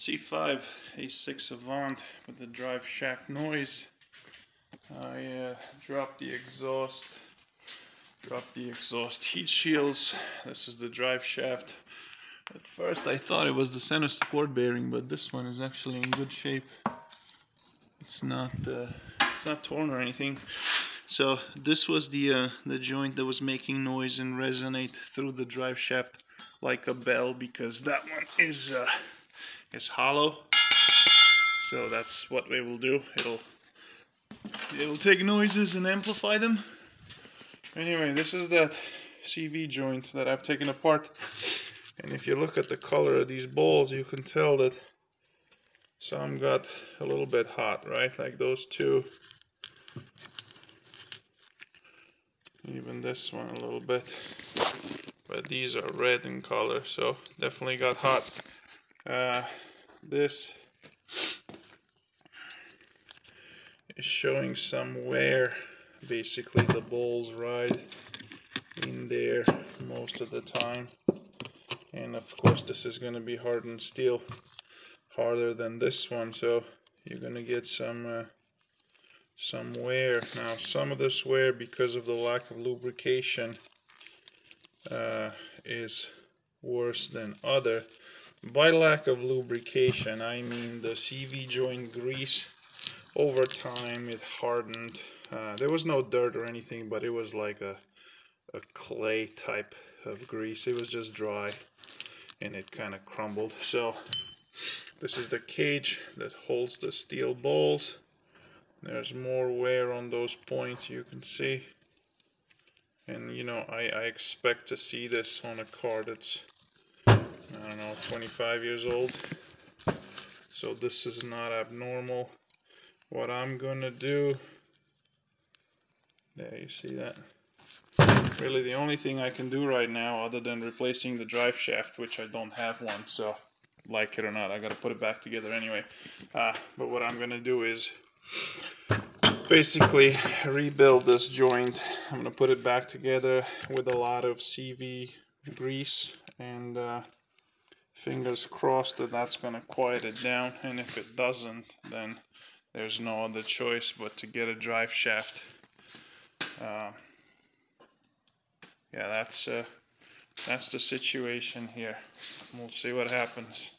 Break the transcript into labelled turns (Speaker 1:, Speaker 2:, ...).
Speaker 1: C5 A6 Avant with the drive shaft noise. I dropped the exhaust heat shields. This is the drive shaft. At first I thought it was the center support bearing, but this one is actually in good shape. It's not torn or anything. So this was the joint that was making noise and resonate through the drive shaft like a bell, because that one is hollow. So that's what we will do. It'll take noises and amplify them. Anyway, this is that CV joint that I've taken apart. And if you look at the color of these balls, you can tell that some got a little bit hot, right? Like those two. Even this one a little bit. But these are red in color, so definitely got hot. This is showing some wear. Basically the balls ride in there most of the time, and of course this is going to be hardened steel, harder than this one, so you're going to get some wear. Now some of this wear, because of the lack of lubrication, is worse than other. By lack of lubrication I mean the CV joint grease. Over time it hardened. There was no dirt or anything, but it was like a clay type of grease. It was just dry and it kind of crumbled. So this is the cage that holds the steel balls. There's more wear on those points, you can see. And you know, I expect to see this on a car that's, I don't know, 25 years old. So this is not abnormal. What I'm gonna do, there, you see that? Really the only thing I can do right now, other than replacing the drive shaft, which I don't have one, so like it or not I gotta put it back together anyway. But what I'm gonna do is basically rebuild this joint. I'm gonna put it back together with a lot of CV grease, and fingers crossed that that's gonna quiet it down. And if it doesn't, then there's no other choice but to get a drive shaft. Yeah, that's the situation here. We'll see what happens.